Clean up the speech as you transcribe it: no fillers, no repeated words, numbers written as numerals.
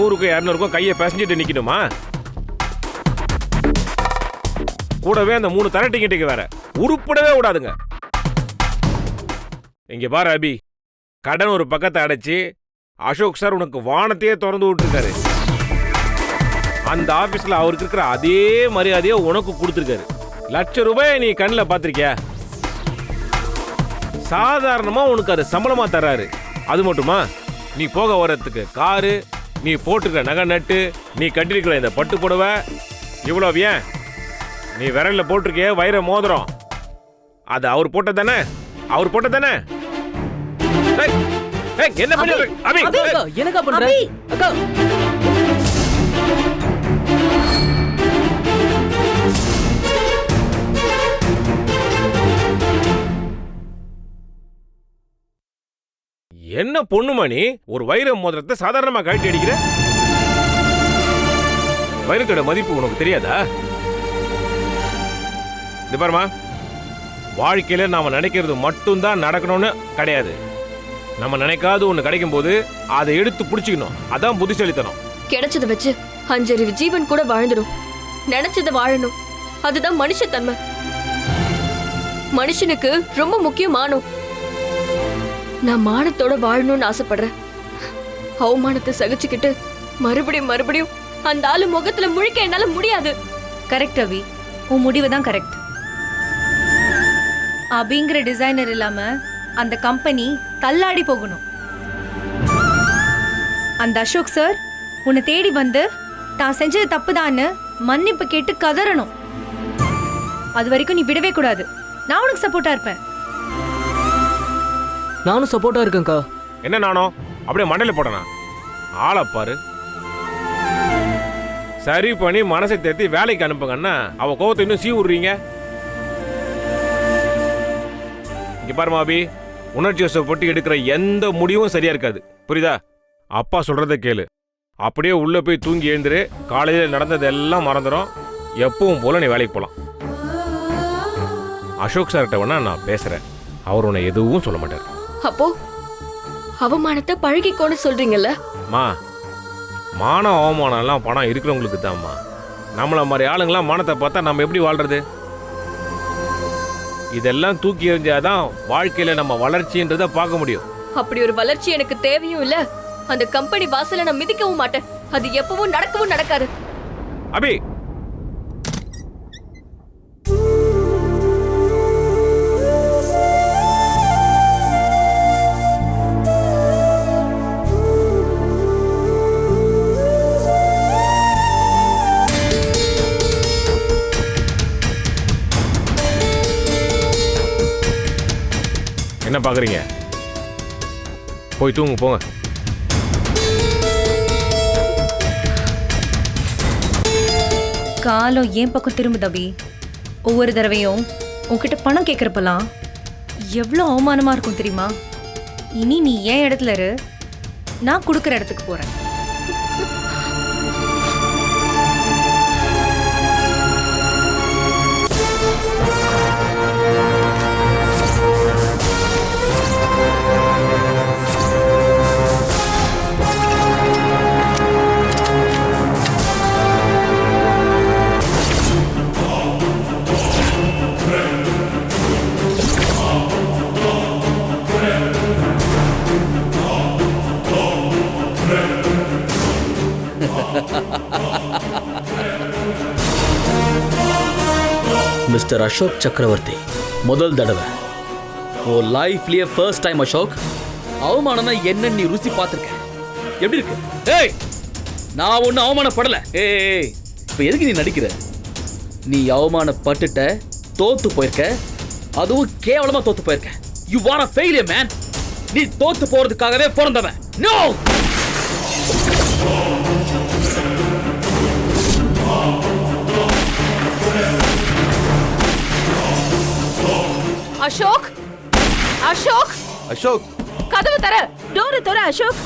100க்கும் 200க்கும் கையை பிசைஞ்சிட்டு நிக்கணுமா? கூடவே அந்த 3 தர டிக்கெட்டுக்கு வேற உருப்படவே விடாதுங்க. இங்க பாரு அபி, கடன் ஒரு பக்கத்தை அடைச்சு அசோக் சார் உனக்கு வானத்தையே திறந்து விட்டுருக்காரு. அந்த ஆபீஸ்ல அவருக்கு இருக்கிற அதே மரியாதையை உனக்கு கொடுத்துருக்காரு. ₹1,00,000 நீ கண்ணில் பார்த்திருக்கியா? சாதாரணமா உனக்கு அது சம்பளமா தர்றாரு. அது மட்டுமா, நீ போக வரத்துக்கு காரு, நீ போட்டுக்கிற நகை நட்டு, நீ கட்டிருக்கிற இந்த பட்டு புடவை, இவ்வளவு ஏன் நீ விரல்ல போட்டிருக்கிய வைர மோதிரம், அது அவர் போட்டதானே? அவர் போட்டதானே? என்ன பண்ணி அபி? என்னக்கா பண்ற? அக்கா என்ன பொண்ணுமா நீ? ஒரு வைர மோதிரத்தை சாதாரணமா கழட்டி அடிக்கிற? வைரத்தோட மதிப்பு உனக்கு தெரியாதா? இது பாருமா, வாழ்க்கையில நாம நினைக்கிறது மட்டும்தான் நடக்கணும்னு கிடையாது. நம்ம நினைக்காத ஒண்ணு கிடைக்கும் போது அதை எடுத்து புடிச்சுக்கணும். அதான் புத்திசாலித்தனம். கிடைச்சதை வச்சு 5 அறிவு ஜீவன் கூட வாழ்ந்துடும். நினைச்சதை வாழணும், அதுதான் மனுஷத்தன்மை. மனுஷனுக்கு ரொம்ப முக்கியமானோம். நான் மானத்தோட வாழணும்னு ஆசைப்படுறேன். அவமானத்தை சகிச்சுக்கிட்டு மறுபடியும் மறுபடியும் அந்த ஆளு முகத்துல முழிக்க என்னால முடியாது. கரெக்ட் அவி, உன் முடிவு தான் கரெக்ட். அபிங்கிற டிசைனர் இல்லாம அந்த கம்பெனி தள்ளாடி போகணும். அந்த அசோக் சார் உன்னை தேடி வந்து தான் செஞ்சது தப்புதான்னு மன்னிப்பு கேட்டு கதறணும். அது வரைக்கும் நீ விடவே கூடாது. நான் உனக்கு சப்போர்ட்டா இருப்பேன். நானும் சப்போர்ட்டா இருக்கேன்க்கா. என்ன நானோ அப்படியே மண்டையில போட்டனா? ஆளை பாரு. சரி பண்ணி மனசை தேத்தி வேலைக்கு அனுப்புங்கன்னா அவ கோவத்தை இன்னும் சீவுறீங்க. இங்க பாருமா அபி, உணர்ச்சி வசப்பட்டு எடுக்கிற எந்த முடிவும் சரியா இருக்காது. புரியுதா? அப்பா சொல்றதை கேளு. அப்படியே உள்ள போய் தூங்கி எழுந்துரு. காலையில நடந்ததெல்லாம் மறந்துடும். எப்பவும் போல நீ வேலைக்கு போலாம். அசோக் சார்கிட்ட வேணா நான் பேசுறேன். அவர் உன்னை எதுவும் சொல்ல மாட்டார். அப்போ அவமானத்தை பழகிக்கோன்னு சொல்றீங்கல்ல? மா, மானம் அவமானம் எல்லாம் பணம் இருக்கிறவங்களுக்கு தான்மா. நம்மள மாதிரி ஆளுங்களாம் மானத்தை பார்த்தா நம்ம எப்படி வாழ்றது? இதெல்லாம் தூக்கி எறிஞ்சாதான் வாழ்க்கையில நம்ம வளர்ச்சின்றதை பார்க்க முடியும். அப்படி ஒரு வளர்ச்சி எனக்கு தேவையும் இல்ல. அந்த கம்பெனி வாசல நான் மிதிக்கவும் மாட்டேன். அது எப்பவும் நடக்கவும் நடக்காது. அபி, என்ன பாக்குறீங்க? போய் தூங்க போங்க. காலம் ஏன் பக்கம் திரும்புது அபி. ஒவ்வொரு தடவையும் உன்கிட்ட பணம் கேட்கறப்பெல்லாம் எவ்வளோ அவமானமா இருக்கும் தெரியுமா? இனி நீ ஏன் இடத்துல இரு, நான் கொடுக்குற இடத்துக்கு போறேன். மிஸ்டர் அசோக் சக்கரவர்த்தி, முதல் தடவை ஓ லைஃப்லயே ஃபர்ஸ்ட் டைம் அசோக் அவமானம்னா என்னன்னு நீ ருசி பார்த்துருக்க. எப்படி இருக்கு? ஏய், நான் ஒன்றும் அவமானப்படலை. ஏய், இப்போ எதுக்கு நீ நடிக்கிற? நீ அவமானப்பட்டுட்ட, தோத்து போயிருக்க, அதுவும் கேவலமா தோத்து போயிருக்க. You are a failure man. நீ தோத்து போறதுக்காகவே பிறந்தவன். நோ! அசோக், அசோக், அசோக், கதவு தர, டோர் தர. அசோக்,